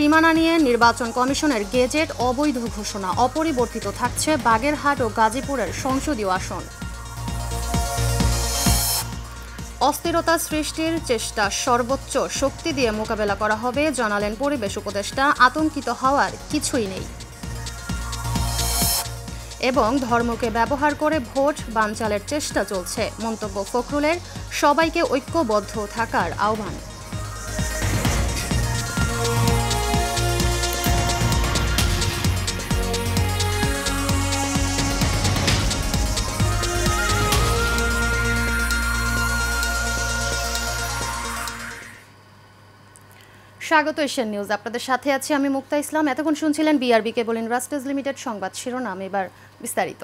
সীমানা নিয়ে নির্বাচন কমিশনের গেজেট অবৈধ ঘোষণা, অপরিবর্তিত থাকছে বাগেরহাট ও গাজীপুরের সংসদীয় আসন। অস্থিরতা সৃষ্টির চেষ্টা সর্বোচ্চ শক্তি দিয়ে মোকাবেলা করা হবে, জানালেন পরিবেশ উপদেষ্টা। আতঙ্কিত হওয়ার কিছুই নেই। এবং ধর্মকে ব্যবহার করে ভোট বানচালের চেষ্টা চলছে, মন্তব্য ফখরুলের। সবাইকে ঐক্যবদ্ধ থাকার আহ্বান। স্বাগত এশিয়ান নিউজ, আপনাদের সাথে আছি আমি মুক্তা ইসলাম। এতক্ষণ শুনছিলেন বিআরবি কেবল ইন্ডাস্ট্রিজ লিমিটেড সংবাদ শিরোনাম, এবার বিস্তারিত।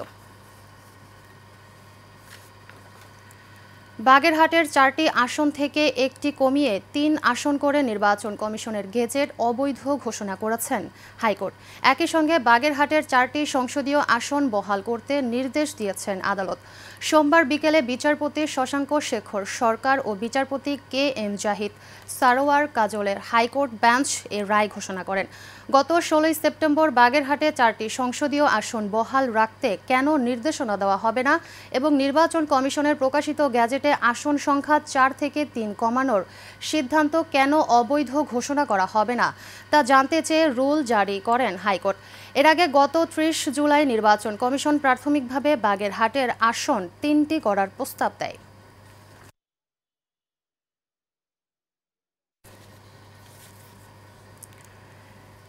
বাগেরহাটের 4টি আসন থেকে একটি কমিয়ে 3 আসন করে নির্বাচন কমিশনের গেজেট অবৈধ ঘোষণা করেছেন হাইকোর্ট। একই সঙ্গে বাগেরহাটের 4টি সংসদীয় আসন বহাল করতে নির্দেশ দিয়েছেন আদালত। সোমবার বিকেলে বিচারপতি শশাঙ্ক শেখর সরকার ও বিচারপতি কে এম জাহিদ সারোয়ার কাজলের হাইকোর্ট বেঞ্চ এ রায় ঘোষণা করেন। গত 16 সেপ্টেম্বর বাগেরহাটে 4টি সংসদীয় আসন বহাল রাখতে কেন নির্দেশনা দেওয়া হবে না এবং নির্বাচন কমিশনের প্রকাশিত গেজেটে আসন সংখ্যা 4 থেকে 3 কমানোর সিদ্ধান্ত কেন অবৈধ ঘোষণা করা হবে না তা জানতে চেয়ে রুল জারি করেন হাইকোর্ট। এর আগে গত 30 জুলাই নির্বাচন কমিশন প্রাথমিকভাবে বাগেরহাটের আসন 3টি করার প্রস্তাব দেয়।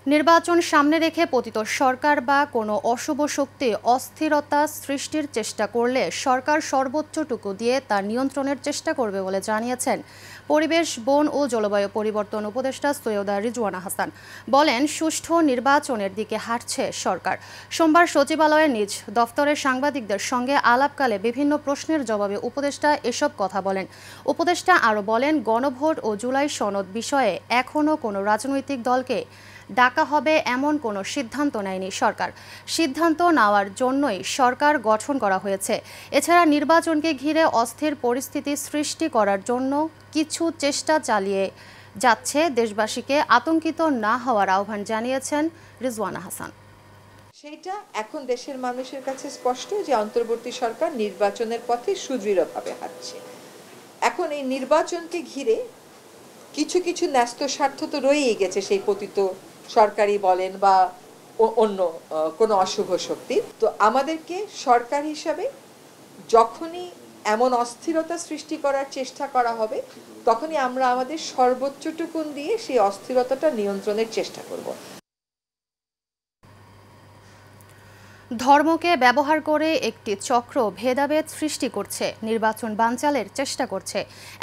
নির্বাচন সামনে রেখে পতিত সরকার বা কোনো অশুভ শক্তি অস্থিরতা সৃষ্টির চেষ্টা করলে সরকার সর্বোচ্চটুকু দিয়ে তা নিয়ন্ত্রণের চেষ্টা করবে বলে জানিয়েছেন পরিবেশ, বন ও জলবায়ু পরিবর্তন উপদেষ্টা সৈয়দা রিজওয়ানা হাসান। বলেন, সুষ্ঠু নির্বাচনের দিকে হাঁটছে সরকার। সোমবার সচিবালয়ে নিজ দফতরের সাংবাদিকদের সঙ্গে আলাপকালে বিভিন্ন প্রশ্নের জবাবে উপদেষ্টা এসব কথা বলেন। উপদেষ্টা আরও বলেন, গণভোট ও জুলাই সনদ বিষয়ে এখনও কোনো রাজনৈতিক দলকে ডাকা হবে এমন কোনো সিদ্ধান্ত নেয়নি সরকার। সিদ্ধান্ত নেওয়ার জন্যই সরকার গঠন করা হয়েছে। এছাড়া নির্বাচনকে ঘিরে অস্থির পরিস্থিতি সৃষ্টি করার জন্য কিছু চেষ্টা চালিয়ে যাচ্ছে। দেশবাসীকে আতঙ্কিত না হওয়ার আহ্বান জানিয়েছেন রিজওয়ানা হাসান। সেইটা এখন দেশের মানুষের কাছে স্পষ্ট যে অন্তর্বর্তী সরকার নির্বাচনের পথে সুদৃঢ়ভাবে হাঁটছে। এখন এই নির্বাচনকে ঘিরে কিছু কিছু ন্যস্ত স্বার্থ তো রয়েই গেছে, সেই পতিত সরকারি বলেন বা অন্য কোনো অশুভ শক্তি। তো আমাদেরকে সরকার হিসাবে যখনই এমন অস্থিরতা সৃষ্টি করার চেষ্টা করা হবে তখনই আমরা আমাদের সর্বোচ্চটুকুন দিয়ে সেই অস্থিরতাটা নিয়ন্ত্রণের চেষ্টা করব। ধর্মকে ব্যবহার করে একটি চক্র ভেদাভেদ সৃষ্টি করছে, নির্বাচন বানচালের চেষ্টা করছে,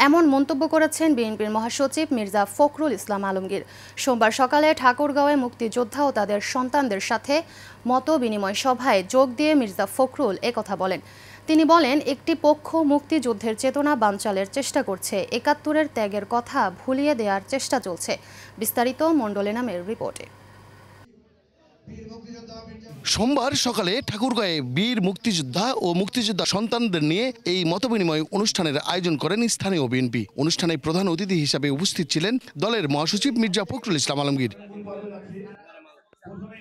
এমন মন্তব্য করেছেন বিএনপির মহাসচিব মির্জা ফখরুল ইসলাম আলমগীর। সোমবার সকালে ঠাকুরগাঁওয়ে মুক্তিযোদ্ধা ও তাদের সন্তানদের সাথে মত বিনিময় সভায় যোগ দিয়ে মির্জা ফখরুল একথা বলেন। তিনি বলেন, একটি পক্ষ মুক্তিযুদ্ধের চেতনা বানচালের চেষ্টা করছে, ৭১-এর ত্যাগের কথা ভুলিয়ে দেওয়ার চেষ্টা চলছে। বিস্তারিত মণ্ডলে নামের রিপোর্টে। সোমবার সকালে ঠাকুরগাঁয়ে বীর মুক্তিযোদ্ধা ও মুক্তিযোদ্ধা সন্তানদের নিয়ে এই মতবিনিময় অনুষ্ঠানের আয়োজন করেন স্থানীয় বিএনপি। অনুষ্ঠানে প্রধান অতিথি হিসাবে উপস্থিত ছিলেন দলের মহাসচিব মির্জা ফখরুল ইসলাম আলমগীর।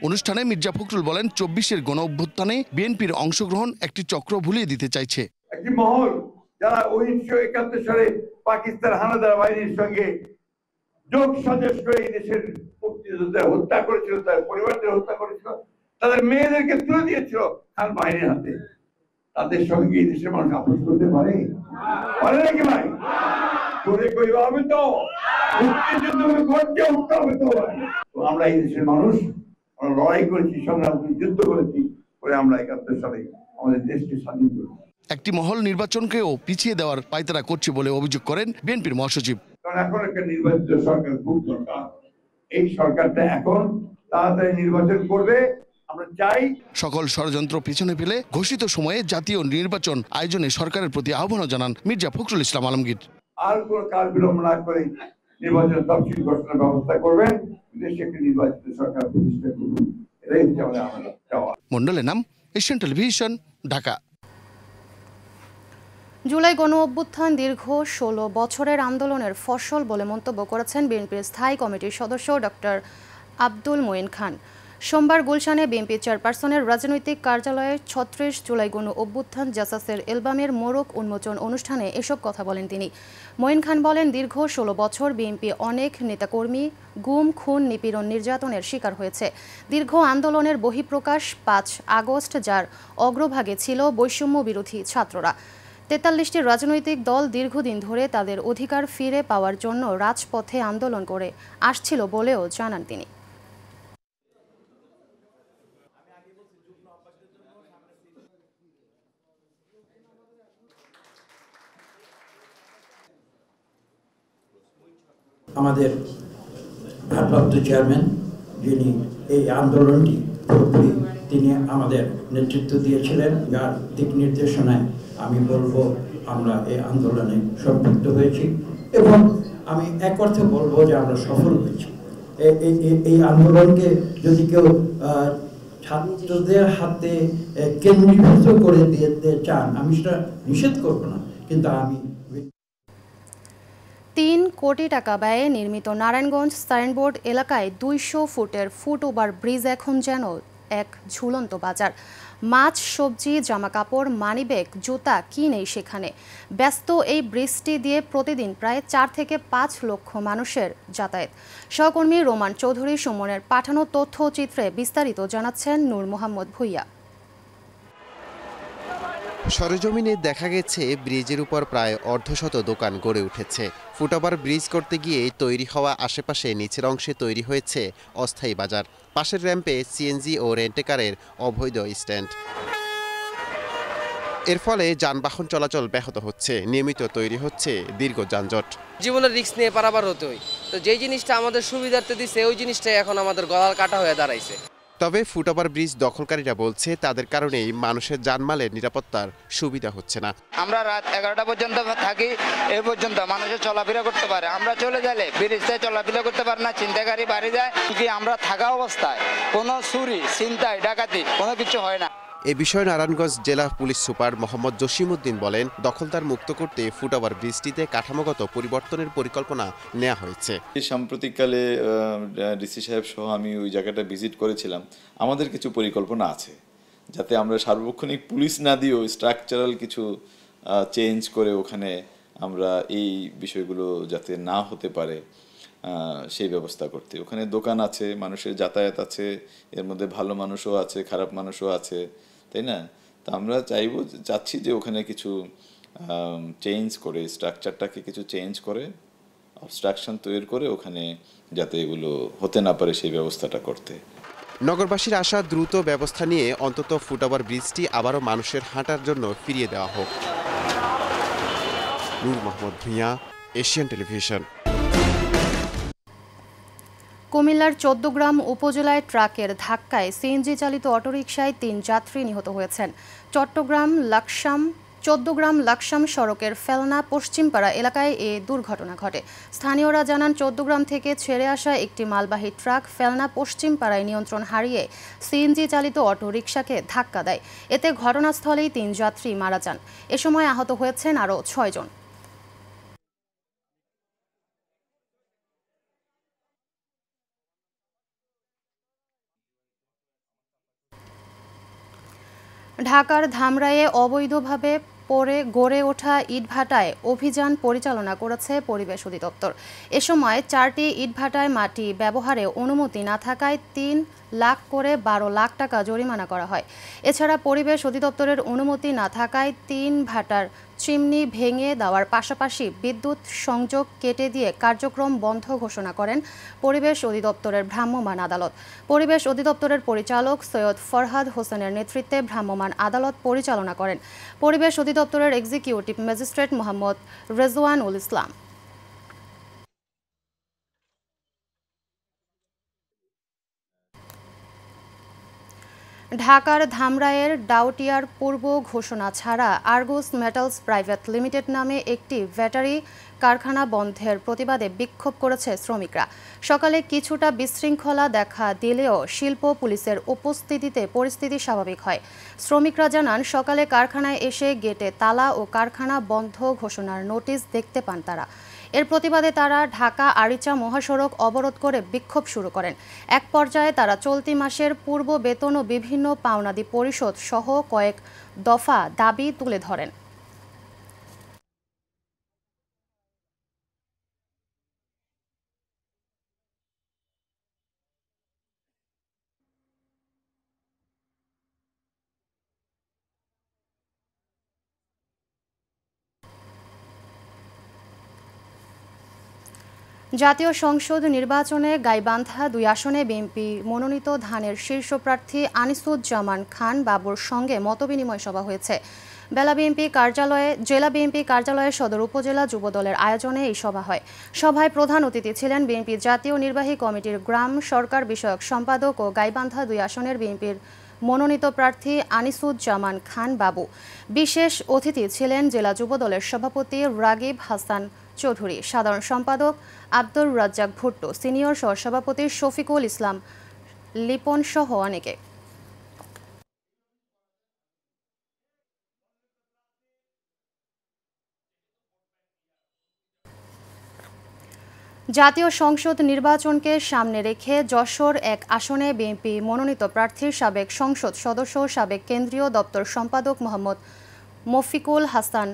অনুষ্ঠানে মির্জা ফখরুল বলেন, ২৪-এর গণ অভ্যুত্থানে বিএনপির অংশগ্রহণ একটি চক্র ভুলিয়ে দিতে চাইছে। একটি মহল যারা ১৯৭১ সালে পাকিস্তান হানাদার বাহিনীর সঙ্গে যোগ সাজস করে এই দেশের মুক্তিযোদ্ধা হত্যা করেছিল, তার পরিবারদের হত্যা করেছিল, তাদের মেয়েদেরকে তুলে দিয়েছিল খান বাহিনীর হাতে। তাদের সঙ্গে এই দেশের মানুষ আপোষ করতে পারে নাকি ভাই? করে কইবা হবে তো মুক্তিযুদ্ধ করতে উঠতে হবে তো। আমরা এই দেশের মানুষ, আমরা লড়াই করেছি, সংগ্রাম করেছি, যুদ্ধ করেছি, করে আমরা ৭১ সালে আমাদের দেশকে স্বাধীন করেছি। একটি মহল নির্বাচনকেও পিছিয়ে দেওয়ার পায়তারা করছে বলে অভিযোগ করেন বিএনপির মহাসচিব। কারণ এখন একটা নির্বাচিত সরকার খুব দরকার। এই সরকারটা এখন তাড়াতাড়ি নির্বাচন করবে, আমরা চাই। সকল ষড়যন্ত্র পিছনে ফেলে ঘোষিত সময়ে জাতীয় নির্বাচন আয়োজনে সরকারের প্রতি আহ্বানও জানান মির্জা ফখরুল ইসলাম আলমগীর। আর কোনো কাল বিলম্ব না করে নির্বাচনের তফসিল ঘোষণার ব্যবস্থা করবেন, দেশে একটি নির্বাচিত সরকার প্রতিষ্ঠা করবেন, এটাই হচ্ছে আমাদের চাওয়া। মণ্ডলের নাম, এশিয়ান টেলিভিশন, ঢাকা। জুলাই গণ অভ্যুত্থান দীর্ঘ ১৬ বছরের আন্দোলনের ফসল বলে মন্তব্য করেছেন বিএনপির স্থায়ী কমিটির সদস্য ডক্টর আব্দুল মঈন খান। সোমবার গুলশানে বিএনপি চেয়ারপারসনের রাজনৈতিক কার্যালয়ে ৩৬ জুলাই গণ অভ্যুত্থান জাসাসের অ্যালবামের মোড়ক উন্মোচন অনুষ্ঠানে এসব কথা বলেন তিনি। মঈন খান বলেন, দীর্ঘ ১৬ বছর বিএনপি অনেক নেতাকর্মী গুম, খুন, নিপীড়ন, নির্যাতনের শিকার হয়েছে। দীর্ঘ আন্দোলনের বহিঃপ্রকাশ ৫ আগস্ট, যার অগ্রভাগে ছিল বৈষম্য বিরোধী ছাত্ররা। ৪৩টি রাজনৈতিক দল দীর্ঘদিন ধরে তাদের অধিকার ফিরে পাওয়ার জন্য রাজপথে আন্দোলন করে আসছিল বলেও জানান তিনি। আমাদের ভারপ্রাপ্ত চেয়ারম্যান যিনি এই আন্দোলনটি পুরোপুরি তিনি আমাদের নেতৃত্ব দিয়েছিলেন, যার দিক নির্দেশনায় আমি বলবো আমরা এই আন্দোলনে সম্পৃক্ত হয়েছি এবং আমি এক অর্থে বলবো যে আমরা সফল হয়েছি। এই আন্দোলনকে যদি কেউ ছাত্রদের হাতে কেন্দ্রীভূত করে দিতে চান, আমি সেটা নিষেধ করব না, কিন্তু আমি ৩ কোটি টাকা ব্যয়ে নির্মিত নারায়ণগঞ্জ সাইনবোর্ড এলাকায় ২০০ ফুটের ফুটওভার ব্রিজ এখন যেন এক ঝুলন্ত বাজার। মাছ, সবজি, জামাকাপড়, মানিব্যাগ, জুতা কি নেই সেখানে। ব্যস্ত এই ব্রিজটি দিয়ে প্রতিদিন প্রায় ৪ থেকে ৫ লক্ষ মানুষের যাতায়াত। সহকর্মী রোমান চৌধুরী সুমনের পাঠানো তথ্যচিত্রে বিস্তারিত জানাচ্ছেন নূর মোহাম্মদ ভুইয়া। সরেজমিনে দেখা গেছে ব্রিজের উপর প্রায় অর্ধশত দোকান গড়ে উঠেছে। ফুটওভার ব্রিজ করতে গিয়ে তৈরি হওয়া আশেপাশে নিচের অংশে তৈরি হয়েছে অস্থায়ী বাজার। পাশের র্যাম্পে সিএনজি ও রেন্টেকারের অবৈধ স্ট্যান্ড। এর ফলে যানবাহন চলাচল ব্যাহত হচ্ছে, নিয়মিত তৈরি হচ্ছে দীর্ঘ যানজট। জীবনের রিস্ক নিয়ে পারাপার হতে হয়, তো যেই জিনিসটা আমাদের সুবিধার্থে দিচ্ছে ওই জিনিসটাই এখন আমাদের গলার কাটা হয়ে দাঁড়াইছে। তবে ফুটওভার ব্রিজ দখলকারীরা বলছে তাদের কারণেই মানুষের জানমালের নিরাপত্তার সুবিধা হচ্ছে না। আমরা রাত ১১টা পর্যন্ত থাকি, এই পর্যন্ত মানুষের চলাফেরা করতে পারে। আমরা চলে গেলে ব্রিজে চলাফেরা করতে পারে না, ছিনতাইকারী বাড়ি যায়। কি আমরা থাকা অবস্থায় কোনো চুরি, ছিনতাই, ডাকাতি কোনো কিছু হয় না। এ বিষয়ে নারায়ণগঞ্জ জেলা পুলিশ সুপার মোহাম্মদ জসিমউদ্দিন বলেন, দখলদার মুক্ত করতে ফুটওভার ব্রিজটিতে কাঠামোগত পরিবর্তনের পরিকল্পনা নেওয়া হয়েছে। সাম্প্রতিককালে ডিসি সাহেব সহ আমি ওই জায়গাটা ভিজিট করেছিলাম। আমাদের কিছু পরিকল্পনা আছে যাতে আমরা সার্বক্ষণিক পুলিশ না দিয়েও স্ট্রাকচারাল কিছু চেঞ্জ করে ওখানে আমরা এই বিষয়গুলো যাতে না হতে পারে সেই ব্যবস্থা করতে। ওখানে দোকান আছে, মানুষের যাতায়াত আছে, এর মধ্যে ভালো মানুষও আছে, খারাপ মানুষও আছে, তাই না? তা আমরা চাচ্ছি যে ওখানে কিছু চেঞ্জ করে, স্ট্রাকচারটাকে কিছু চেঞ্জ করে, অবস্ট্রাকশন তৈরি করে ওখানে যাতে এগুলো হতে না পারে সেই ব্যবস্থাটা করতে। নগরবাসীর আশা, দ্রুত ব্যবস্থা নিয়ে অন্তত ফুটওভার ব্রিজটি আবারও মানুষের হাঁটার জন্য ফিরিয়ে দেওয়া হোক। নূর মোহাম্মদ ভুঁইয়া, এশিয়ান টেলিভিশন। কুমিল্লার ১৪গ্রাম উপজেলায় ট্রাকের ধাক্কায় সিএনজি চালিত অটোরিকশায় ৩ যাত্রী নিহত হয়েছেন। চট্টগ্রাম লাকসাম সড়কের ফেলনা পশ্চিমপাড়া এলাকায় এ দুর্ঘটনা ঘটে। স্থানীয়রা জানান, ১৪গ্রাম থেকে ছেড়ে আসা একটি মালবাহী ট্রাক ফেলনা পশ্চিমপাড়ায় নিয়ন্ত্রণ হারিয়ে সিএনজি চালিত অটোরিকশাকে ধাক্কা দেয়। এতে ঘটনাস্থলেই ৩ যাত্রী মারা যান। এ সময় আহত হয়েছেন আরও ৬ জন। ঢাকার ধামরাইয়ে অবৈধভাবে গড়ে ওঠা ইটভাটায় অভিযান পরিচালনা করেছে পরিবেশ অধিদপ্তর। এ সময় 4টি ইটভাটায় মাটি ব্যবহারে অনুমতি না থাকায় 3 লাখ করে 12 লাখ টাকা জরিমানা করা হয়। এছাড়া পরিবেশ অধিদপ্তরের অনুমতি না থাকায় 3 ভাটার চিমনি ভেঙে দেওয়ার পাশাপাশি বিদ্যুৎ সংযোগ কেটে দিয়ে কার্যক্রম বন্ধ ঘোষণা করেন পরিবেশ অধিদপ্তরের ভ্রাম্যমাণ আদালত। পরিবেশ অধিদপ্তরের পরিচালক সৈয়দ ফরহাদ হোসেনের নেতৃত্বে ভ্রাম্যমাণ আদালত পরিচালনা করেন পরিবেশ অধিদপ্তরের এক্সিকিউটিভ ম্যাজিস্ট্রেট মোহাম্মদ রেজওয়ানুল ইসলাম। ঢাকার ধামরাইয়ের ডাউটিয়ার পূর্ব ঘোষণা ছাড়া আর্গুস মেটালস প্রাইভেট লিমিটেড নামে একটি ব্যাটারি কারখানা বন্ধের প্রতিবাদে বিক্ষোভ করেছে শ্রমিকরা। সকালে কিছুটা বিশৃঙ্খলা দেখা দিলেও শিল্প পুলিশের উপস্থিতিতে পরিস্থিতি স্বাভাবিক হয়। শ্রমিকরা জানান, সকালে কারখানায় এসে গেটে তালা ও কারখানা বন্ধ ঘোষণার নোটিশ দেখতে পান তারা। এর প্রতিবাদে তারা ঢাকা আরিচা মহাসড়ক অবরোধ করে বিক্ষোভ শুরু করেন। এক পর্যায়ে তারা চলতি মাসের পূর্ব বেতন ও বিভিন্ন পাওনাদি পরিশোধ সহ কয়েক দফা দাবি তুলে ধরেন। জাতীয় সংসদ নির্বাচনে গাইবান্ধা ২ আসনে বিএনপি মনোনীত ধানের শীর্ষ প্রার্থী আনিসুজ্জামান খান বাবুর সঙ্গে মতবিনিময় সভা হয়েছে। জেলা বিএনপি কার্যালয়ে সদর উপজেলা যুবদলের আয়োজনে এই সভা হয়। সভায় প্রধান অতিথি ছিলেন বিএনপি জাতীয় নির্বাহী কমিটির গ্রাম সরকার বিষয়ক সম্পাদক ও গাইবান্ধা ২ আসনের বিএনপির মনোনীত প্রার্থী আনিসুজ্জামান খান বাবু। বিশেষ অতিথি ছিলেন জেলা যুবদলের সভাপতি রাগিব হাসান চৌধুরী, সাধারণ সম্পাদক আব্দুর রাজ্জাক ভুট্টো, সিনিয়র সহসভাপতি শফিকুল ইসলাম লিপন সহ অনেকে। জাতীয় সংসদ নির্বাচনকে সামনে রেখে যশোর ১ আসনে বিএনপি মনোনীত প্রার্থীর সাবেক সংসদ সদস্য সাবেক কেন্দ্রীয় দপ্তর সম্পাদক মোহাম্মদ মফিকুল হাসান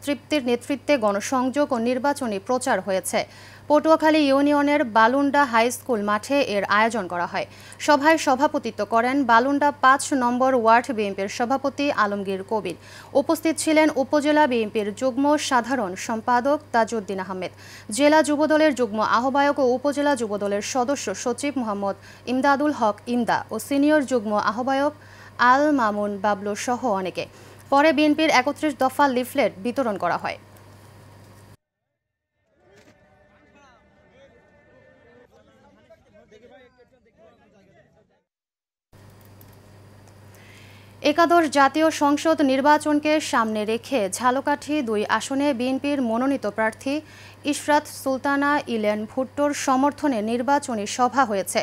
তৃপ্তির নেতৃত্বে গণসংযোগ ও নির্বাচনী প্রচার হয়েছে। পটুয়াখালী ইউনিয়নের বালুন্ডা হাই স্কুল মাঠে এর আয়োজন করা হয়। সভায় সভাপতিত্ব করেন বালুন্ডা ৫ নম্বর ওয়ার্ড বিএনপির সভাপতি আলমগীর কবির। উপস্থিত ছিলেন উপজেলা বিএনপির যুগ্ম সাধারণ সম্পাদক তাজউদ্দিন আহমেদ, জেলা যুবদলের যুগ্ম আহ্বায়ক ও উপজেলা যুবদলের সদস্য সচিব মোহাম্মদ ইমদাদুল হক ইমদা ও সিনিয়র যুগ্ম আহ্বায়ক আল মামুন বাবলু সহ অনেকে। পরে বিএনপির ৩১ দফা লিফলেট বিতরণ করা হয়। একাদশ জাতীয় সংসদ নির্বাচনকে সামনে রেখে ঝালকাঠি ২ আসনে বিএনপির মনোনীত প্রার্থী ইশরাত সুলতানা ইলেন ভুট্টোর সমর্থনে নির্বাচনী সভা হয়েছে।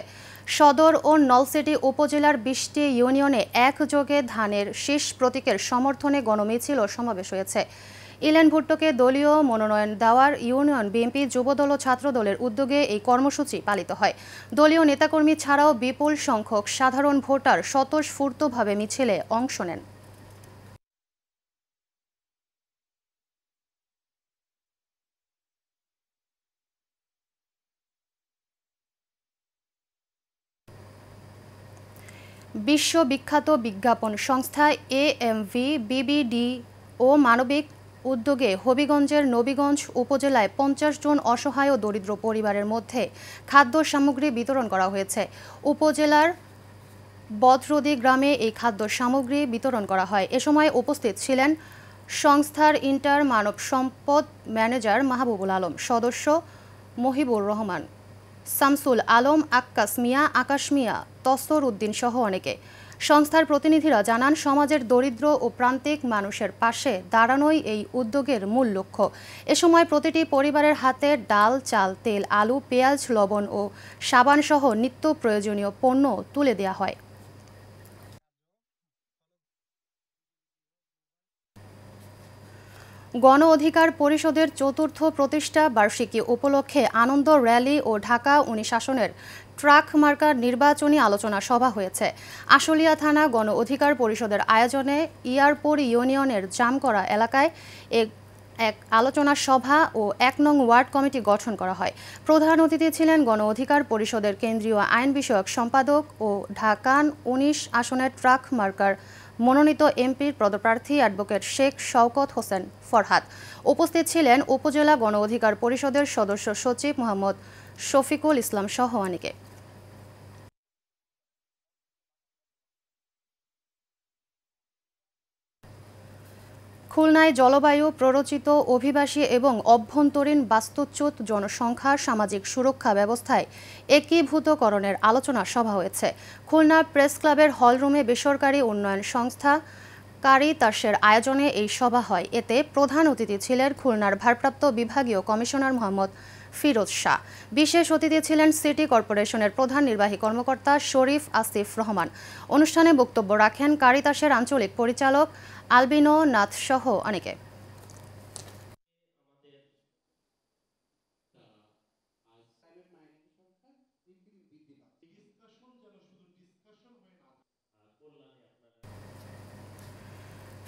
সদর ও নলছিটি উপজেলার ২০টি ইউনিয়নে একযোগে ধানের শীষ প্রতীকের সমর্থনে গণমিছিল ও সমাবেশ হয়েছে। ইলেন ভুট্টোকে দলীয় মনোনয়ন দেওয়ার ইউনিয়ন বিএনপি যুবদল ও ছাত্রদলের উদ্যোগে এই কর্মসূচি পালিত হয়। দলীয় নেতাকর্মী ছাড়াও বিপুল সংখ্যক সাধারণ ভোটার স্বতঃস্ফূর্তভাবে মিছিলে অংশ নেন। বিশ্ববিখ্যাত বিজ্ঞাপন সংস্থা AMV BBD ও মানবিক উদ্যোগে হবিগঞ্জের নবীগঞ্জ উপজেলায় ৫০ জন অসহায় ও দরিদ্র পরিবারের মধ্যে খাদ্য সামগ্রী বিতরণ করা হয়েছে। উপজেলার বদরদি গ্রামে এই খাদ্য সামগ্রী বিতরণ করা হয়। এ সময় উপস্থিত ছিলেন সংস্থার ইন্টার মানব সম্পদ ম্যানেজার মাহবুবুল আলম, সদস্য মহিবুর রহমান, শামসুল আলম, আক্কাস মিয়া, আকাশ মিয়া, তসর উদ্দিন সহ অনেকে। সংস্থার প্রতিনিধিরা জানান, সমাজের দরিদ্র ও প্রান্তিক মানুষের পাশে দাঁড়ানোই এই উদ্যোগের মূল লক্ষ্য। এ সময় প্রতিটি পরিবারের হাতে ডাল, চাল, তেল, আলু, পেঁয়াজ, লবণ ও সাবান সহ নিত্য প্রয়োজনীয় পণ্য তুলে দেওয়া হয়। গণ অধিকার পরিষদের ৪র্থ প্রতিষ্ঠা বার্ষিকী উপলক্ষে আনন্দ র্যালি ও ঢাকা ১৯ আসনের ট্রাক মার্কার নির্বাচনী আলোচনা সভা হয়েছে। আশুলিয়া থানা গণ অধিকার পরিষদের আয়োজনে ইয়ারপুর ইউনিয়নের জামকরা এলাকায় এক আলোচনা সভা ও ১ নং ওয়ার্ড কমিটি গঠন করা হয়। প্রধান অতিথি ছিলেন গণ অধিকার পরিষদের কেন্দ্রীয় আইন বিষয়ক সম্পাদক ও ঢাকা ১৯ আসনের ট্রাক মার্কার মনোনীত এমপির পদপ্রার্থী অ্যাডভোকেট শেখ শওকত হোসেন ফরহাদ। উপস্থিত ছিলেন উপজেলা গণ অধিকার পরিষদের সদস্য সচিব মোহাম্মদ শফিকুল ইসলাম সহ অনেকে। খুলনায় জলবায়ু প্ররোচিত অভিবাসী এবং অভ্যন্তরীণ বাস্তুচ্যুত জনসংখ্যা সামাজিক সুরক্ষা ব্যবস্থায় একীভূতকরণের আলোচনা সভা হয়েছে। খুলনা প্রেস ক্লাবের হলরুমে বেসরকারি উন্নয়ন সংস্থা কারিতাসের আয়োজনে এই সভা হয়। এতে প্রধান অতিথি ছিলেন খুলনার ভারপ্রাপ্ত বিভাগীয় কমিশনার মোহাম্মদ ফিরোজ শাহ। বিশেষ অতিথি ছিলেন সিটি কর্পোরেশনের প্রধান নির্বাহী কর্মকর্তা শরীফ আসিফ রহমান। অনুষ্ঠানে বক্তব্য রাখেন কারিতাসের আঞ্চলিক পরিচালক আলবিনো নাথ সহ অনেকে।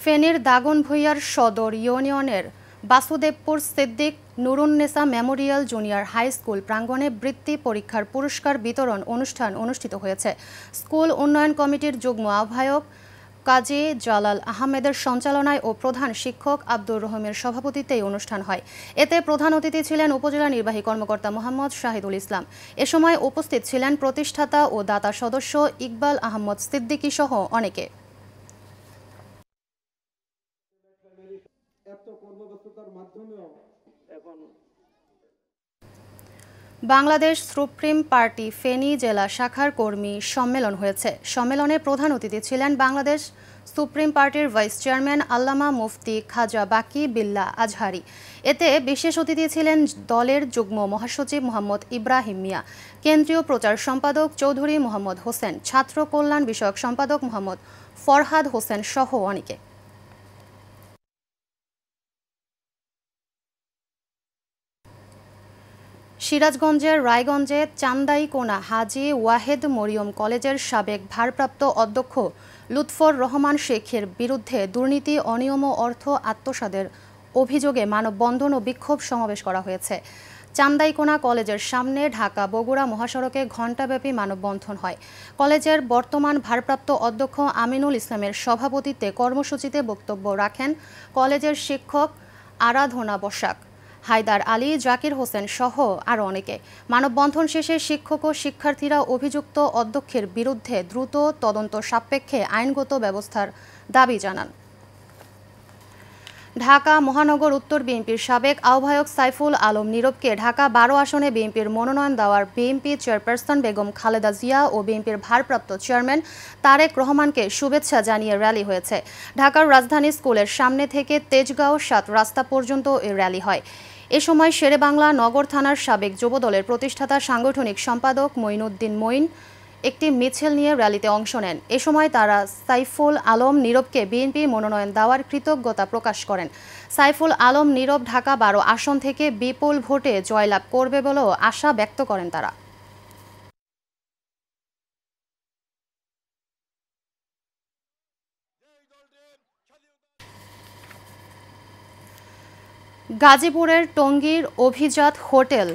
ফেনীর দাগনভূঞার সদর ইউনিয়নের Basudebpur Siddique Nurunnesa memorial junior high school প্রাঙ্গণে বৃত্তি পরীক্ষার পুরস্কার বিতরণ অনুষ্ঠান অনুষ্ঠিত হয়েছে। স্কুল উন্নয়ন কমিটির যুগ্ম আহ্বায়ক কাজী জালাল আহমেদের সঞ্চালনায় ও প্রধান শিক্ষক আব্দুর রহিমের সভাপতিত্বে এই অনুষ্ঠান হয়। এতে প্রধান অতিথি ছিলেন উপজেলা নির্বাহী কর্মকর্তা মোহাম্মদ শাহিদুল ইসলাম। এ সময় উপস্থিত ছিলেন প্রতিষ্ঠাতা ও দাতা সদস্য ইকবাল আহমদ সিদ্দিকী সহ অনেকে। বাংলাদেশ সুপ্রিম পার্টি ফেনী জেলা শাখার কর্মী সম্মেলন হয়েছে। সম্মেলনে প্রধান অতিথি ছিলেন বাংলাদেশ সুপ্রিম পার্টির ভাইস চেয়ারম্যান আল্লামা মুফতি খাজা বাকি বিল্লাহ আজহারি। এতে বিশেষ অতিথি ছিলেন দলের যুগ্ম মহাসচিব মোহাম্মদ ইব্রাহিম মিয়া, কেন্দ্রীয় প্রচার সম্পাদক চৌধুরী মোহাম্মদ হোসেন, ছাত্র কল্যাণ বিষয়ক সম্পাদক মোহাম্মদ ফরহাদ হোসেন সহ অনেকে। সিরাজগঞ্জের রায়গঞ্জে চান্দাইকোনা হাজী ওয়াহেদ মরিয়ম কলেজের সাবেক ভারপ্রাপ্ত অধ্যক্ষ লুৎফর রহমান শেখের বিরুদ্ধে দুর্নীতি, অনিয়ম ও অর্থ আত্মসাতের অভিযোগে মানববন্ধন ও বিক্ষোভ সমাবেশ করা হয়েছে। চান্দাইকোনা কলেজের সামনে ঢাকা বগুড়া মহাসড়কে ঘণ্টাব্যাপী মানববন্ধন হয়। কলেজের বর্তমান ভারপ্রাপ্ত অধ্যক্ষ আমিনুল ইসলামের সভাপতিত্বে কর্মসূচিতে বক্তব্য রাখেন কলেজের শিক্ষক আরাধনা বসাক, হায়দার আলী, জাকির হোসেন সহ আরও অনেকে। মানববন্ধন শেষে শিক্ষক ও শিক্ষার্থীরা অভিযুক্ত অধ্যক্ষের বিরুদ্ধে দ্রুত তদন্ত সাপেক্ষে আইনগত ব্যবস্থার দাবি জানান। ঢাকা মহানগর উত্তর বিএনপির সাবেক আহ্বায়ক সাইফুল আলম নীরবকে ঢাকা 12 আসনে বিএনপির মনোনয়ন দেওয়ার বিএনপি চেয়ারপারসন বেগম খালেদা জিয়া ও বিএনপির ভারপ্রাপ্ত চেয়ারম্যান তারেক রহমানকে শুভেচ্ছা জানিয়ে র্যালি হয়েছে। ঢাকার রাজধানী স্কুলের সামনে থেকে তেজগাঁও 7 রাস্তা পর্যন্ত এই র্যালি হয়। এ সময় শেরেবাংলা নগর থানার সাবেক যুবদলের প্রতিষ্ঠাতা সাংগঠনিক সম্পাদক মঈনুদ্দিন মঈন একটি মিছিল নিয়ে র্যালিতে অংশ নেন। এ সময় তারা সাইফুল আলম নীরবকে বিএনপি মনোনয়ন দেওয়ার কৃতজ্ঞতা প্রকাশ করেন। সাইফুল আলম নীরব ঢাকা 12 আসন থেকে বিপুল ভোটে জয়লাভ করবে বলেও আশা ব্যক্ত করেন তারা। গাজীপুরের টঙ্গীর অভিজাত hotel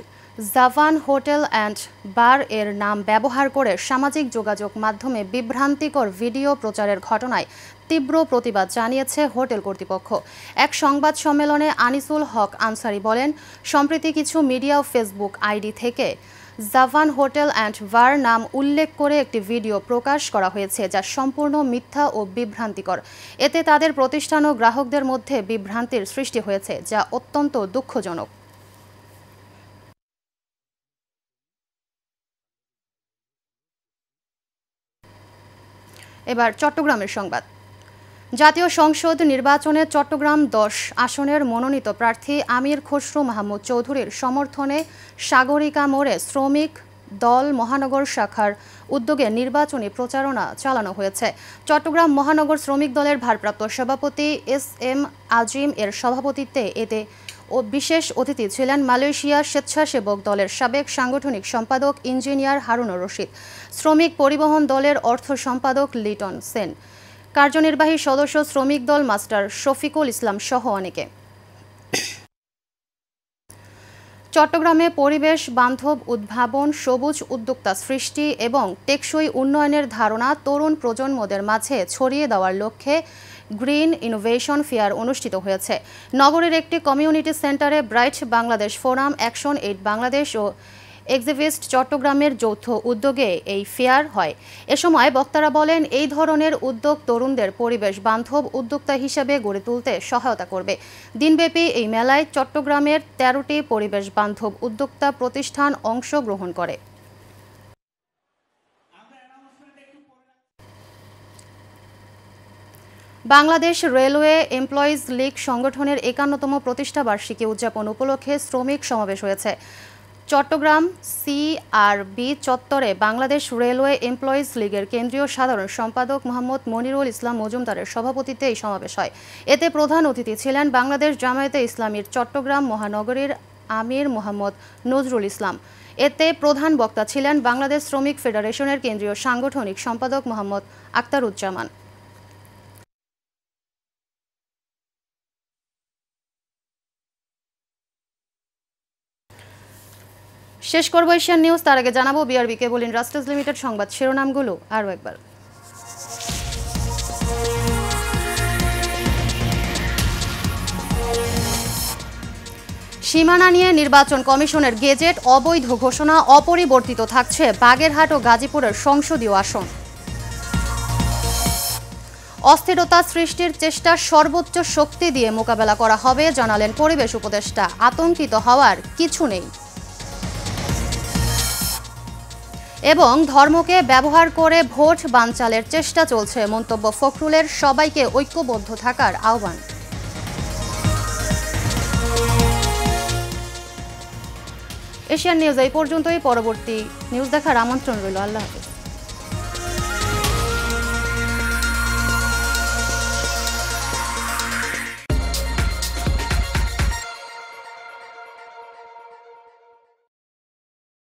Javan hotel and bar এর নাম ব্যবহার করে সামাজিক যোগাযোগ মাধ্যমে বিভ্রান্তিকর ভিডিও প্রচারের ঘটনায় তীব্র প্রতিবাদ জানিয়েছে হোটেল কর্তৃপক্ষ। এক সংবাদ সম্মেলনে আনিসুল হক আনসারি বলেন, সম্প্রতি কিছু মিডিয়া ও ফেসবুক আইডি থেকে জাভান হোটেল অ্যান্ড বার নাম উল্লেখ করে একটি ভিডিও প্রকাশ করা হয়েছে যা সম্পূর্ণ মিথ্যা ও বিভ্রান্তিকর। এতে তাদের প্রতিষ্ঠান ও গ্রাহকদের মধ্যে বিভ্রান্তির সৃষ্টি হয়েছে, যা অত্যন্ত দুঃখজনক। এবার চট্টগ্রামের সংবাদ। জাতীয় সংসদ নির্বাচনে চট্টগ্রাম 10 আসনের মনোনীত প্রার্থী আমির খসরু মাহমুদ চৌধুরীর সমর্থনে সাগরিকা মোড়ে শ্রমিক দল মহানগর শাখার উদ্যোগে নির্বাচনী প্রচারণা চালানো হয়েছে। চট্টগ্রাম মহানগর শ্রমিক দলের ভারপ্রাপ্ত সভাপতি SM আজিম এর সভাপতিত্বে এতে ও বিশেষ অতিথি ছিলেন মালয়েশিয়া স্বেচ্ছাসেবক দলের সাবেক সাংগঠনিক সম্পাদক ইঞ্জিনিয়ার হারুনুর রশিদ, শ্রমিক পরিবহন দলের অর্থ সম্পাদক লিটন সেন, কার্যনির্বাহী সদস্য শ্রমিক দল মাস্টার শফিকুল ইসলাম সহ অনেকে। চট্টগ্রামে পরিবেশ বান্ধব উদ্ভাবন, সবুজ উদ্যোক্তা সৃষ্টি এবং টেকসই উন্নয়নের ধারণা তরুণ প্রজন্মদের মাঝে ছড়িয়ে দেওয়ার লক্ষ্যে গ্রিন ইনোভেশন ফেয়ার অনুষ্ঠিত হয়েছে। নগরের একটি কমিউনিটি সেন্টারে bright Bangladesh forum, action aid Bangladesh ও এক্সিভিস্ট চট্টগ্রামের যৌথ উদ্যোগে এই ফেয়ার হয়। এ সময় বক্তারা বলেন, এই ধরনের উদ্যোগ তরুণদের পরিবেশ বান্ধব উদ্যোক্তা হিসেবে গড়ে তুলতে সহায়তা করবে। দিনব্যাপী এই মেলায় চট্টগ্রামের 13টি পরিবেশ বান্ধব উদ্যোক্তা প্রতিষ্ঠান অংশগ্রহণ করে। বাংলাদেশ রেলওয়ে এমপ্লয়িজ লীগ সংগঠনের 51তম প্রতিষ্ঠা বার্ষিকী উদযাপন উপলক্ষে শ্রমিক সমাবেশ হয়েছে। চট্টগ্রাম CRB চত্বরে বাংলাদেশ রেলওয়ে এমপ্লয়িজ লীগের কেন্দ্রীয় সাধারণ সম্পাদক মোহাম্মদ মনিরুল ইসলাম মজুমদারের সভাপতিত্বে এই সমাবেশ হয়। এতে প্রধান অতিথি ছিলেন বাংলাদেশ জামায়াতে ইসলামীর চট্টগ্রাম মহানগরীর আমির মোহাম্মদ নজরুল ইসলাম। এতে প্রধান বক্তা ছিলেন বাংলাদেশ শ্রমিক ফেডারেশনের কেন্দ্রীয় সাংগঠনিক সম্পাদক মোহাম্মদ আক্তারুজ্জামান। শেষ করব এশিয়ান নিউজ, তার আগে জানাবো বিআরবি কেবল ইন্ডাস্ট্রিজ লিমিটেড সংবাদ শিরোনামগুলো আরও একবার। সীমানা নিয়ে নির্বাচন কমিশনের গেজেট অবৈধ ঘোষণা, অপরিবর্তিত থাকছে বাগেরহাট ও গাজীপুরের সংসদীয় আসন। অস্থিরতা সৃষ্টির চেষ্টা সর্বোচ্চ শক্তি দিয়ে মোকাবেলা করা হবে জানালেন পরিবেশ উপদেষ্টা। আতঙ্কিত হওয়ার কিছু নেই। এবং ধর্মকে ব্যবহার করে ভোট বানচালের চেষ্টা চলছে মন্তব্য ফখরুলের, সবাইকে ঐক্যবদ্ধ থাকার আহ্বান। এশিয়ান নিউজ এই পর্যন্তই। পরবর্তী নিউজ দেখার আমন্ত্রণ রইল। আল্লাহ হাফেজ।